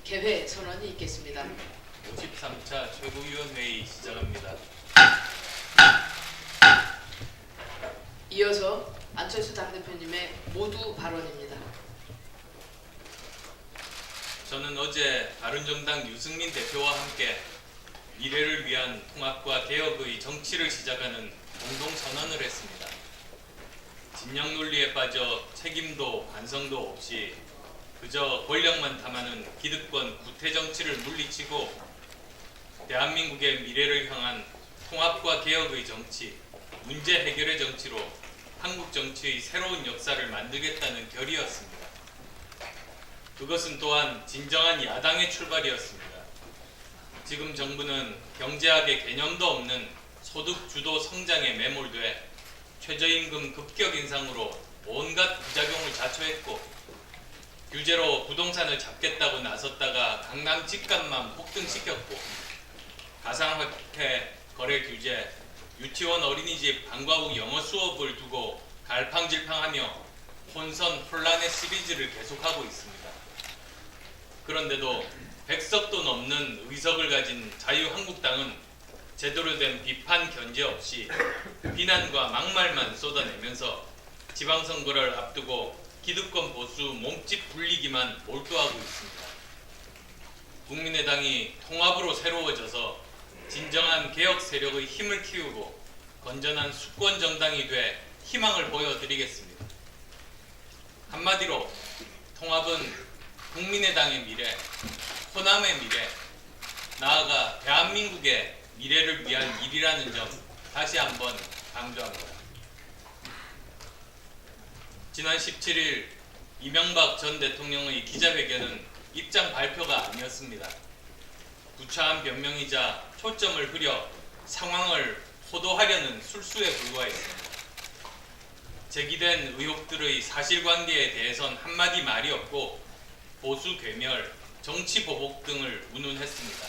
개회 선언이 있겠습니다. 53차 최고위원회의 시작합니다. 이어서 안철수 당대표님의 모두 발언입니다. 저는 어제 바른정당 유승민 대표와 함께 미래를 위한 통합과 개혁의 정치를 시작하는 공동선언을 했습니다. 진영 논리에 빠져 책임도 반성도 없이 그저 권력만 탐하는 기득권 구태 정치를 물리치고 대한민국의 미래를 향한 통합과 개혁의 정치, 문제 해결의 정치로 한국 정치의 새로운 역사를 만들겠다는 결의였습니다. 그것은 또한 진정한 야당의 출발이었습니다. 지금 정부는 경제학의 개념도 없는 소득 주도 성장에 매몰돼 최저임금 급격 인상으로 온갖 부작용을 자초했고 규제로 부동산을 잡겠다고 나섰다가 강남 집값만 폭등시켰고 가상화폐 거래 규제, 유치원 어린이집 방과 후 영어 수업을 두고 갈팡질팡하며 혼선 혼란의 시리즈를 계속하고 있습니다. 그런데도 100석도 넘는 의석을 가진 자유한국당은 제대로 된 비판 견제 없이 비난과 막말만 쏟아내면서 지방선거를 앞두고 기득권 보수 몸집 굴리기만 몰두하고 있습니다. 국민의당이 통합으로 새로워져서 진정한 개혁 세력의 힘을 키우고 건전한 수권 정당이 돼 희망을 보여드리겠습니다. 한마디로 통합은 국민의당의 미래, 호남의 미래, 나아가 대한민국의 미래를 위한 일이라는 점 다시 한번 강조합니다. 지난 17일 이명박 전 대통령의 기자회견은 입장 발표가 아니었습니다. 구차한 변명이자 초점을 흐려 상황을 호도하려는 술수에 불과했습니다. 제기된 의혹들의 사실관계에 대해선 한마디 말이 없고 보수 괴멸, 정치 보복 등을 운운했습니다.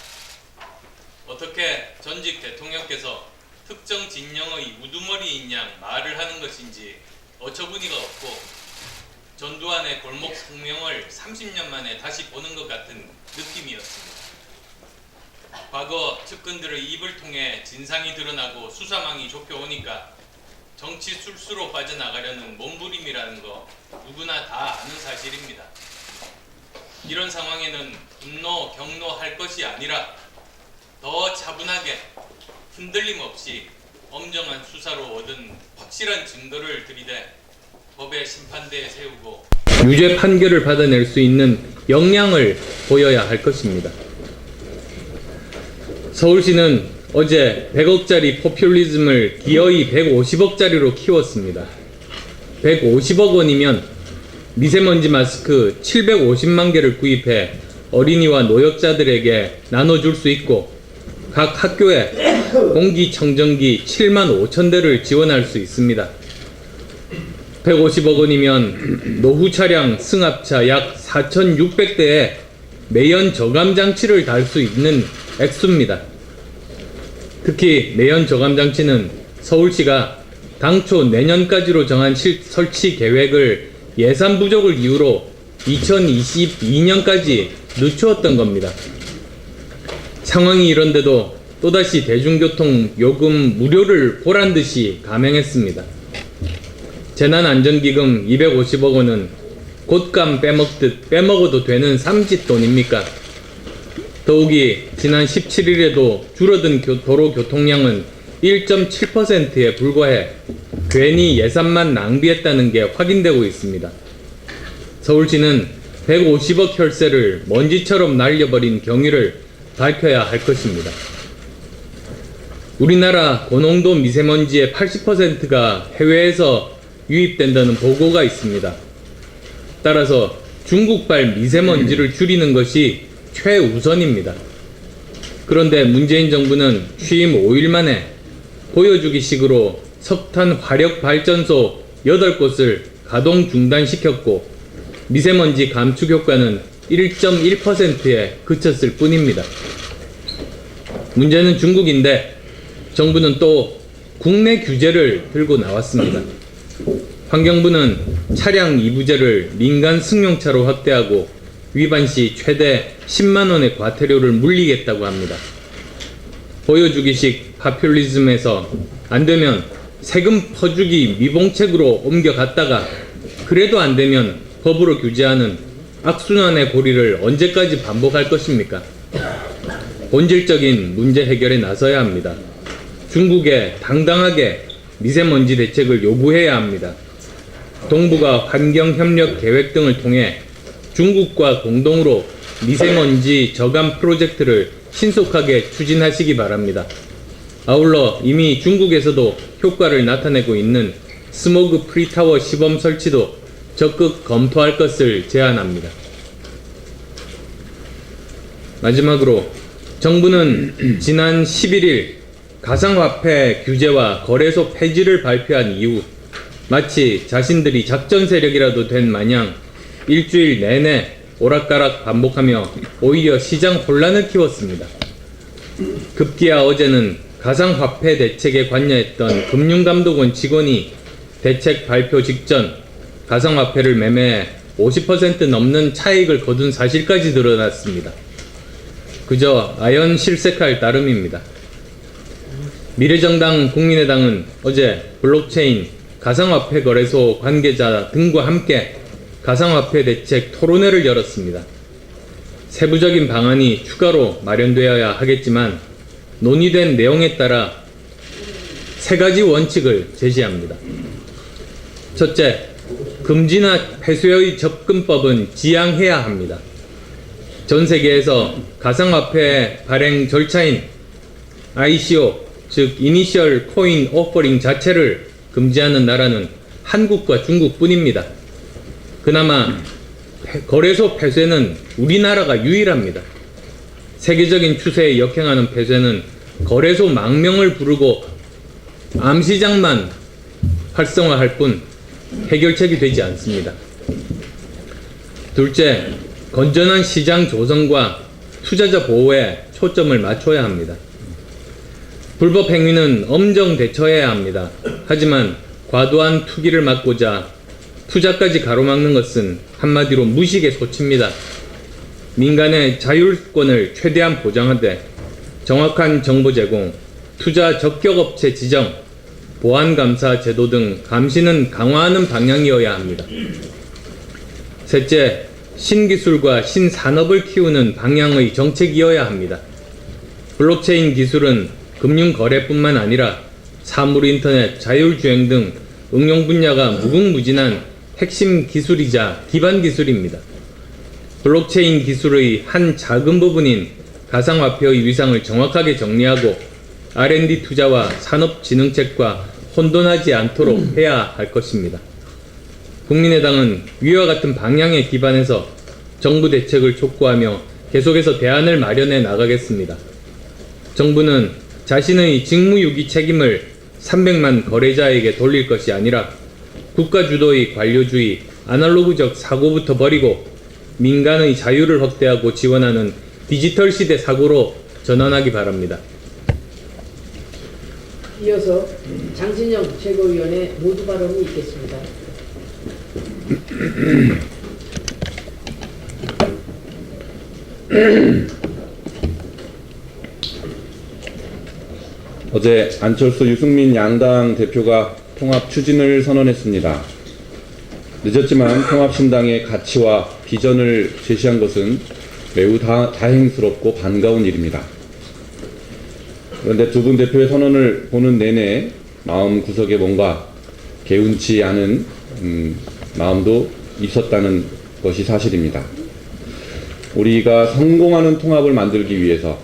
어떻게 전직 대통령께서 특정 진영의 우두머리인 양 말을 하는 것인지 어처구니가 없고 전두환의 골목 성명을 30년 만에 다시 보는 것 같은 느낌이었습니다. 과거 측근들의 입을 통해 진상이 드러나고 수사망이 좁혀오니까 정치 술수로 빠져나가려는 몸부림이라는 거 누구나 다 아는 사실입니다. 이런 상황에는 분노, 경노할 것이 아니라 더 차분하게 흔들림 없이 엄정한 수사로 얻은 확실한 증거를 들이대 법의 심판대에 세우고 유죄 판결을 받아낼 수 있는 역량을 보여야 할 것입니다. 서울시는 어제 100억짜리 포퓰리즘을 기어이 150억짜리로 키웠습니다. 150억 원이면 미세먼지 마스크 750만 개를 구입해 어린이와 노약자들에게 나눠줄 수 있고 각 학교에 공기청정기 7만 5천 대를 지원할 수 있습니다. 150억 원이면 노후 차량 승합차 약 4,600대에 매연 저감 장치를 달 수 있는 액수입니다. 특히 매연 저감 장치는 서울시가 당초 내년까지로 정한 설치 계획을 예산 부족을 이유로 2022년까지 늦추었던 겁니다. 상황이 이런데도 또다시 대중교통 요금 무료를 보란듯이 감행했습니다. 재난안전기금 250억 원은 곶감 빼먹듯 빼먹어도 되는 삼짓돈입니까? 더욱이 지난 17일에도 줄어든 도로 교통량은 1.7%에 불과해 괜히 예산만 낭비했다는 게 확인되고 있습니다. 서울시는 150억 혈세를 먼지처럼 날려버린 경위를 밝혀야 할 것입니다. 우리나라 고농도 미세먼지의 80%가 해외에서 유입된다는 보고가 있습니다. 따라서 중국발 미세먼지를 줄이는 것이 최우선입니다. 그런데 문재인 정부는 취임 5일 만에 보여주기식으로 석탄 화력 발전소 8곳을 가동 중단시켰고 미세먼지 감축 효과는 1.1%에 그쳤을 뿐입니다. 문제는 중국인데 정부는 또 국내 규제를 들고 나왔습니다. 환경부는 차량 이부제를 민간 승용차로 확대하고 위반 시 최대 10만 원의 과태료를 물리겠다고 합니다. 보여주기식 파퓰리즘에서 안 되면 세금 퍼주기 미봉책으로 옮겨갔다가 그래도 안 되면 법으로 규제하는 악순환의 고리를 언제까지 반복할 것입니까? 본질적인 문제 해결에 나서야 합니다. 중국에 당당하게 미세먼지 대책을 요구해야 합니다. 동북아 환경협력 계획 등을 통해 중국과 공동으로 미세먼지 저감 프로젝트를 신속하게 추진하시기 바랍니다. 아울러 이미 중국에서도 효과를 나타내고 있는 스모그 프리타워 시범 설치도 적극 검토할 것을 제안합니다. 마지막으로 정부는 지난 11일 가상화폐 규제와 거래소 폐지를 발표한 이후 마치 자신들이 작전 세력이라도 된 마냥 일주일 내내 오락가락 반복하며 오히려 시장 혼란을 키웠습니다. 급기야 어제는 가상화폐 대책에 관여했던 금융감독원 직원이 대책 발표 직전 가상화폐를 매매해 50% 넘는 차익을 거둔 사실까지 드러났습니다. 그저 아연 실색할 따름입니다. 미래정당 국민의당은 어제 블록체인 가상화폐 거래소 관계자 등과 함께 가상화폐 대책 토론회를 열었습니다. 세부적인 방안이 추가로 마련되어야 하겠지만 논의된 내용에 따라 세 가지 원칙을 제시합니다. 첫째, 금지나 폐쇄의 접근법은 지양해야 합니다. 전 세계에서 가상화폐 발행 절차인 ICO, 즉 이니셜 코인 오퍼링 자체를 금지하는 나라는 한국과 중국뿐입니다. 그나마 거래소 폐쇄는 우리나라가 유일합니다. 세계적인 추세에 역행하는 폐쇄는 거래소 망명을 부르고 암시장만 활성화할 뿐 해결책이 되지 않습니다. 둘째, 건전한 시장 조성과 투자자 보호에 초점을 맞춰야 합니다. 불법 행위는 엄정 대처해야 합니다. 하지만 과도한 투기를 막고자 투자까지 가로막는 것은 한마디로 무식의 소치입니다. 민간의 자율권을 최대한 보장하되 정확한 정보 제공, 투자 적격업체 지정, 보안감사 제도 등 감시는 강화하는 방향이어야 합니다. 셋째, 신기술과 신산업을 키우는 방향의 정책이어야 합니다. 블록체인 기술은 금융거래뿐만 아니라 사물인터넷, 자율주행 등 응용 분야가 무궁무진한 핵심 기술이자 기반 기술입니다. 블록체인 기술의 한 작은 부분인 가상화폐의 위상을 정확하게 정리하고 R&D 투자와 산업진흥책과 혼돈하지 않도록 해야 할 것입니다. 국민의당은 위와 같은 방향에 기반해서 정부 대책을 촉구하며 계속해서 대안을 마련해 나가겠습니다. 정부는 자신의 직무유기 책임을 300만 거래자에게 돌릴 것이 아니라 국가 주도의 관료주의, 아날로그적 사고부터 버리고 민간의 자유를 확대하고 지원하는 디지털 시대 사고로 전환하기 바랍니다. 이어서 장진영 최고위원의 모두 발언이 있겠습니다. 어제 안철수, 유승민 양당 대표가 통합 추진을 선언했습니다. 늦었지만 통합신당의 가치와 비전을 제시한 것은 매우 다행스럽고 반가운 일입니다. 그런데 두 분 대표의 선언을 보는 내내 마음 구석에 뭔가 개운치 않은 마음도 있었다는 것이 사실입니다. 우리가 성공하는 통합을 만들기 위해서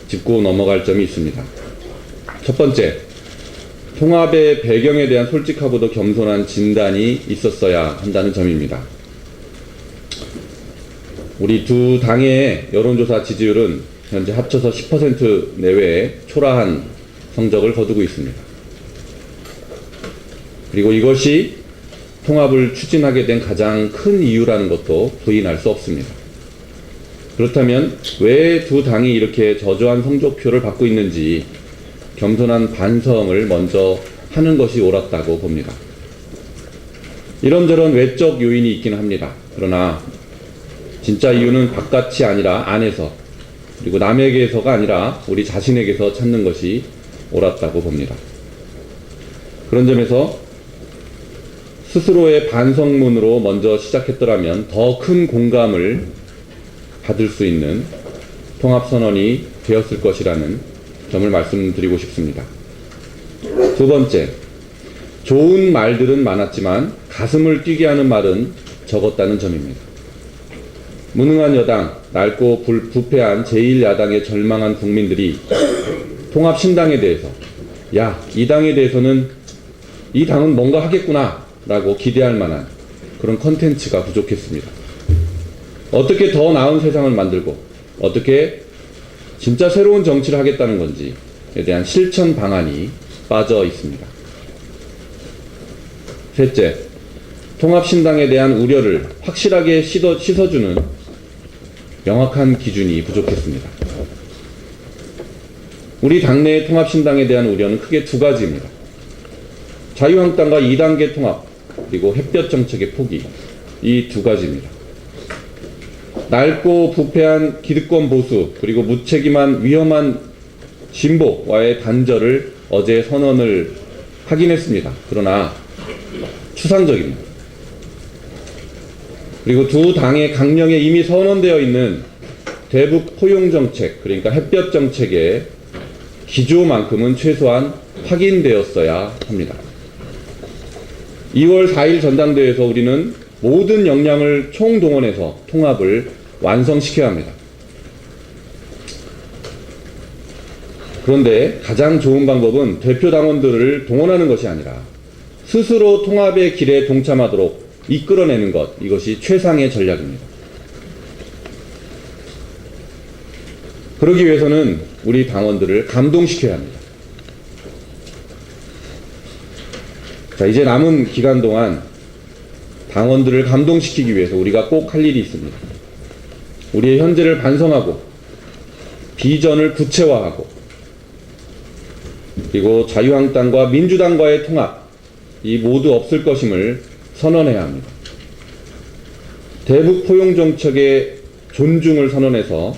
짚고 넘어갈 점이 있습니다. 첫 번째, 통합의 배경에 대한 솔직하고도 겸손한 진단이 있었어야 한다는 점입니다. 우리 두 당의 여론조사 지지율은 현재 합쳐서 10% 내외의 초라한 성적을 거두고 있습니다. 그리고 이것이 통합을 추진하게 된 가장 큰 이유라는 것도 부인할 수 없습니다. 그렇다면 왜 두 당이 이렇게 저조한 성적표를 받고 있는지 겸손한 반성을 먼저 하는 것이 옳았다고 봅니다. 이런저런 외적 요인이 있기는 합니다. 그러나 진짜 이유는 바깥이 아니라 안에서, 그리고 남에게서가 아니라 우리 자신에게서 찾는 것이 옳았다고 봅니다. 그런 점에서 스스로의 반성문으로 먼저 시작했더라면 더 큰 공감을 받을 수 있는 통합선언이 되었을 것이라는 점을 말씀드리고 싶습니다. 두 번째, 좋은 말들은 많았지만 가슴을 뛰게 하는 말은 적었다는 점입니다. 무능한 여당, 낡고 부패한 제1야당에 절망한 국민들이 통합신당에 대해서, 야, 이 당에 대해서는 이 당은 뭔가 하겠구나 라고 기대할 만한 그런 컨텐츠가 부족했습니다. 어떻게 더 나은 세상을 만들고 어떻게 진짜 새로운 정치를 하겠다는 건지에 대한 실천 방안이 빠져 있습니다. 셋째, 통합신당에 대한 우려를 확실하게 씻어주는 명확한 기준이 부족했습니다. 우리 당내의 통합신당에 대한 우려는 크게 두 가지입니다. 자유한국당과 2단계 통합, 그리고 햇볕 정책의 포기, 이 두 가지입니다. 낡고 부패한 기득권 보수, 그리고 무책임한 위험한 진보와의 단절을 어제 선언을 하긴 했습니다. 그러나 추상적입니다. 그리고 두 당의 강령에 이미 선언되어 있는 대북 포용 정책, 그러니까 햇볕 정책의 기조만큼은 최소한 확인되었어야 합니다. 2월 4일 전당대회에서 우리는 모든 역량을 총동원해서 통합을 완성시켜야 합니다. 그런데 가장 좋은 방법은 대표 당원들을 동원하는 것이 아니라 스스로 통합의 길에 동참하도록 이끌어내는 것, 이것이 최상의 전략입니다. 그러기 위해서는 우리 당원들을 감동시켜야 합니다. 자, 이제 남은 기간 동안 당원들을 감동시키기 위해서 우리가 꼭 할 일이 있습니다. 우리의 현재를 반성하고 비전을 구체화하고 그리고 자유한국당과 민주당과의 통합, 이 모두 없을 것임을 선언해야 합니다. 대북 포용 정책의 존중을 선언해서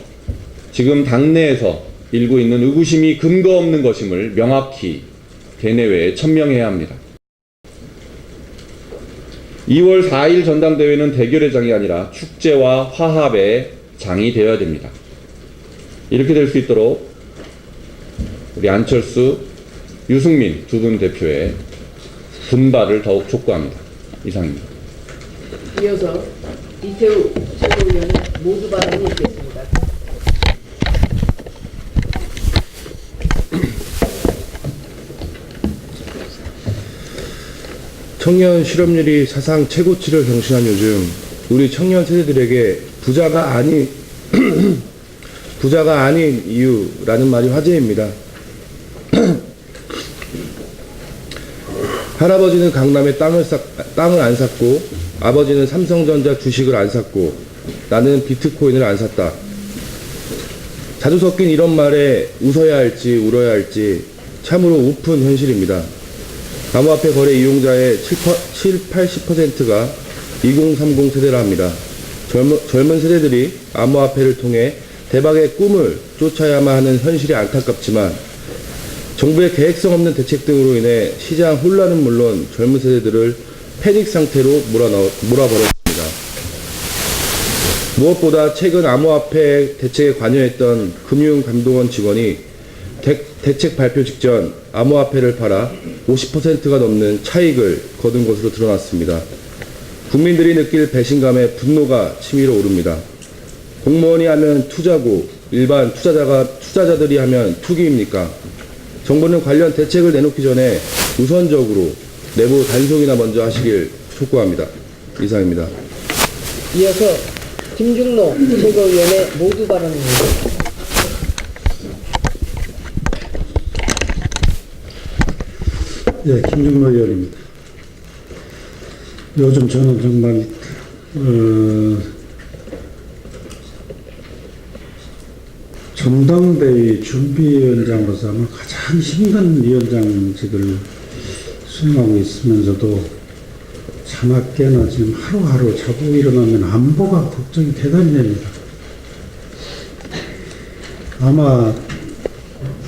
지금 당내에서 일고 있는 의구심이 근거 없는 것임을 명확히 대내외에 천명해야 합니다. 2월 4일 전당대회는 대결의 장이 아니라 축제와 화합의 장이 되어야 됩니다. 이렇게 될 수 있도록 우리 안철수, 유승민 두 분 대표의 분발을 더욱 촉구합니다. 이상입니다. 이어서 이태우 최고위원의 모두 발언이 있겠습니다. 청년 실업률이 사상 최고치를 경신한 요즘 우리 청년 세대들에게 부자가 아닌 이유라는 말이 화제입니다. 할아버지는 강남에 땅을 안 샀고 아버지는 삼성전자 주식을 안 샀고 나는 비트코인을 안 샀다. 자주 섞인 이런 말에 웃어야 할지 울어야 할지 참으로 우픈 현실입니다. 암호화폐 거래 이용자의 80%가 2030 세대라 합니다. 젊은 세대들이 암호화폐를 통해 대박의 꿈을 쫓아야만 하는 현실이 안타깝지만 정부의 계획성 없는 대책 등으로 인해 시장 혼란은 물론 젊은 세대들을 패닉 상태로 몰아버렸습니다. 무엇보다 최근 암호화폐 대책에 관여했던 금융감독원 직원이 대책 발표 직전 암호화폐를 팔아 50%가 넘는 차익을 거둔 것으로 드러났습니다. 국민들이 느낄 배신감에 분노가 치밀어 오릅니다. 공무원이 하면 투자고 일반 투자자들이 하면 투기입니까? 정부는 관련 대책을 내놓기 전에 우선적으로 내부 단속이나 먼저 하시길 촉구합니다. 이상입니다. 이어서 김중로 최고위원의 모두 발언입니다. 네, 김중로 의원입니다. 요즘 저는 정말 전당대회 준비위원장으로서 아마 가장 힘든 위원장직을 수행하고 있으면서도 자나깨나 지금 하루하루 자고 일어나면 안보가 걱정이 대단히 됩니다. 아마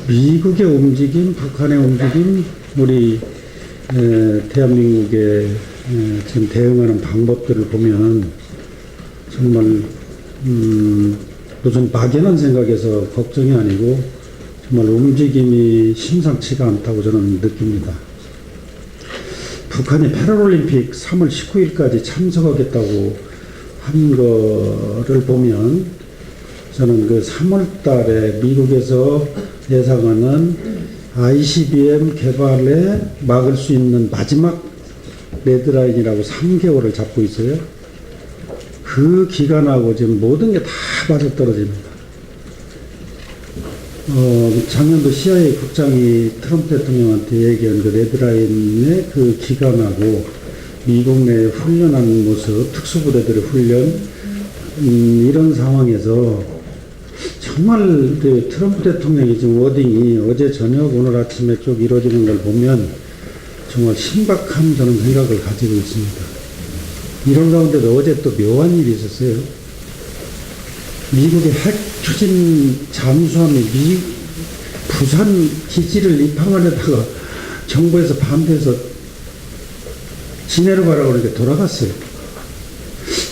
미국의 움직임, 북한의 움직임, 우리 대한민국의 지금 대응하는 방법들을 보면 정말 무슨 막연한 생각에서 걱정이 아니고 정말 움직임이 심상치가 않다고 저는 느낍니다. 북한이 패럴올림픽 3월 19일까지 참석하겠다고 한 거를 보면 저는 그 3월 달에 미국에서 예상하는 ICBM 개발에 막을 수 있는 마지막 레드라인이라고 3개월을 잡고 있어요. 그 기간하고 지금 모든 게 다 맞아떨어집니다. 작년도 CIA 국장이 트럼프 대통령한테 얘기한 그 레드라인의 그 기간하고 미국 내 훈련하는 모습, 특수부대들의 훈련, 이런 상황에서 정말 그 트럼프 대통령의 지금 워딩이 어제 저녁 오늘 아침에 쭉 이루어지는 걸 보면 정말 신박한 저는 생각을 가지고 있습니다. 이런 가운데도 어제 또 묘한 일이 있었어요. 미국의 핵 추진 잠수함이 부산 기지를 입항하려다가 정부에서 반대해서 진해로 가라고 그러니까 돌아갔어요.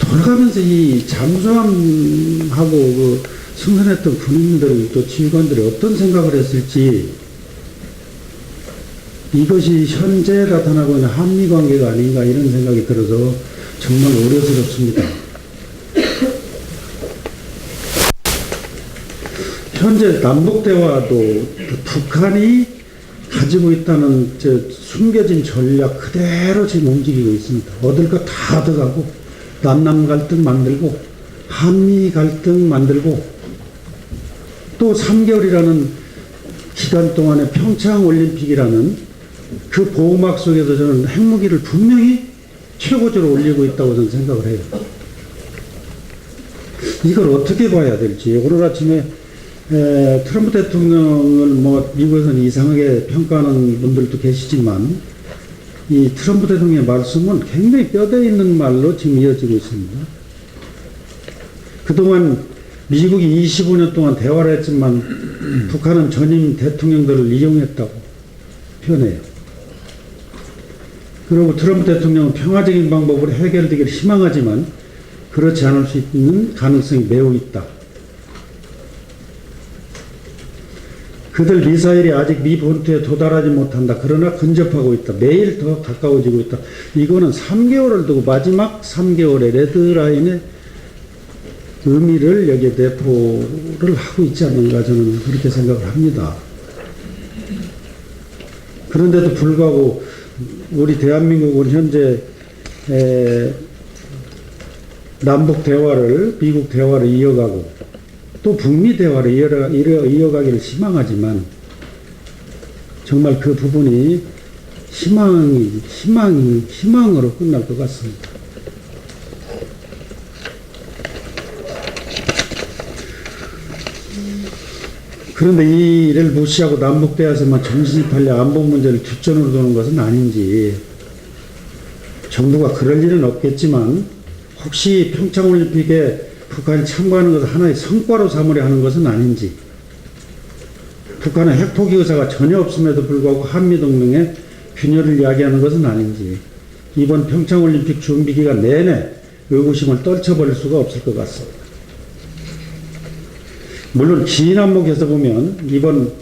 돌아가면서 이 잠수함하고 그 승선했던 군인들 또 지휘관들이 어떤 생각을 했을지, 이것이 현재 나타나고 있는 한미 관계가 아닌가 이런 생각이 들어서 정말 우려스럽습니다. 현재 남북대화도 북한이 가지고 있다는 숨겨진 전략 그대로 지금 움직이고 있습니다. 얻을 거 다 얻어가고 남남 갈등 만들고 한미 갈등 만들고 또 3개월이라는 기간 동안에 평창올림픽이라는 그 보호막 속에서 저는 핵무기를 분명히 최고조로 올리고 있다고 저는 생각을 해요. 이걸 어떻게 봐야 될지. 오늘 아침에 트럼프 대통령을 뭐 미국에서는 이상하게 평가하는 분들도 계시지만 이 트럼프 대통령의 말씀은 굉장히 뼈대 있는 말로 지금 이어지고 있습니다. 그동안 미국이 25년 동안 대화를 했지만 북한은 전임 대통령들을 이용했다고 표현해요. 그리고 트럼프 대통령은 평화적인 방법으로 해결되기를 희망하지만 그렇지 않을 수 있는 가능성이 매우 있다. 그들 미사일이 아직 미 본토에 도달하지 못한다. 그러나 근접하고 있다. 매일 더 가까워지고 있다. 이거는 3개월을 두고 마지막 3개월의 레드라인의 의미를 여기에 내포를 하고 있지 않는가 저는 그렇게 생각을 합니다. 그런데도 불구하고 우리 대한민국은 현재 남북 대화를, 미국 대화를 이어가고 또 북미 대화를 이어가기를 희망하지만 정말 그 부분이 희망으로 끝날 것 같습니다. 그런데 이 일을 무시하고 남북대화에서만 정신이 팔려 안보 문제를 뒷전으로 두는 것은 아닌지, 정부가 그럴 일은 없겠지만 혹시 평창올림픽에 북한이 참가하는 것을 하나의 성과로 삼으려 하는 것은 아닌지, 북한은 핵포기 의사가 전혀 없음에도 불구하고 한미동맹의 균열을 이야기하는 것은 아닌지, 이번 평창올림픽 준비기간 내내 의구심을 떨쳐버릴 수가 없을 것 같습니다. 물론 긴 안목에서 보면 이번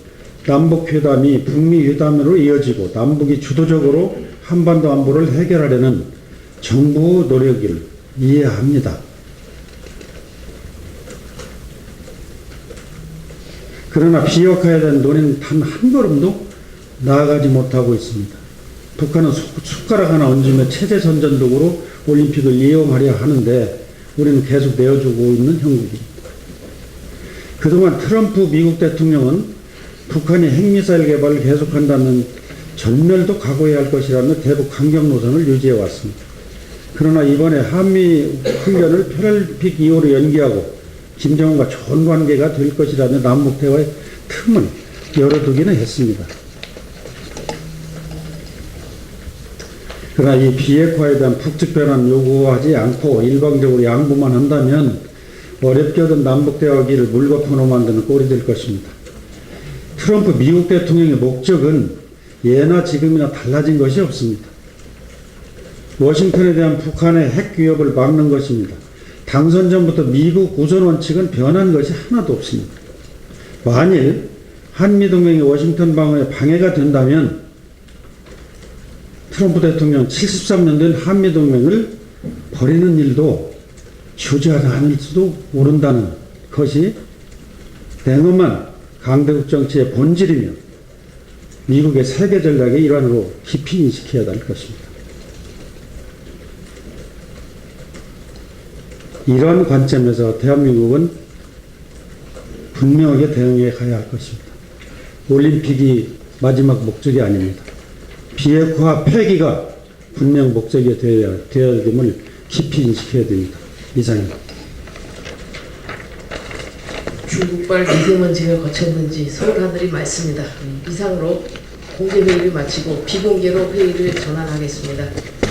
남북회담이 북미회담으로 이어지고 남북이 주도적으로 한반도 안보를 해결하려는 정부 노력을 이해합니다. 그러나 비핵화에 대한 논의는 단 한 걸음도 나아가지 못하고 있습니다. 북한은 숟가락 하나 얹으며 체제 선전도구로 올림픽을 이용하려 하는데 우리는 계속 내어주고 있는 형국입니다. 그동안 트럼프 미국 대통령은 북한이 핵미사일 개발을 계속한다는 전멸도 각오해야 할 것이라며 대북 강경 노선을 유지해 왔습니다. 그러나 이번에 한미 훈련을 패럴림픽 이후로 연기하고 김정은과 좋은 관계가 될 것이라며 남북 대화의 틈을 열어두기는 했습니다. 그러나 이 비핵화에 대한 북측 변화는 요구하지 않고 일방적으로 양보만 한다면 어렵게 얻은 남북대화기를 물거품으로 만드는 꼴이 될 것입니다. 트럼프 미국 대통령의 목적은 예나 지금이나 달라진 것이 없습니다. 워싱턴에 대한 북한의 핵 위협을 막는 것입니다. 당선 전부터 미국 우선 원칙은 변한 것이 하나도 없습니다. 만일 한미동맹의 워싱턴 방어에 방해가 된다면 트럼프 대통령 73년도엔 한미동맹을 버리는 일도 주저하지 않을 수도 모른다는 것이 냉엄한 강대국 정치의 본질이며 미국의 세계 전략의 일환으로 깊이 인식해야 할 것입니다. 이런 관점에서 대한민국은 분명하게 대응해 가야 할 것입니다. 올림픽이 마지막 목적이 아닙니다. 비핵화 폐기가 분명 목적이 되어야 됨을 깊이 인식해야 됩니다. 이상입니다. 중국발 미세먼지가 거쳤는지 서울 하늘이 맑습니다. 이상으로 공개 회의를 마치고 비공개로 회의를 전환하겠습니다.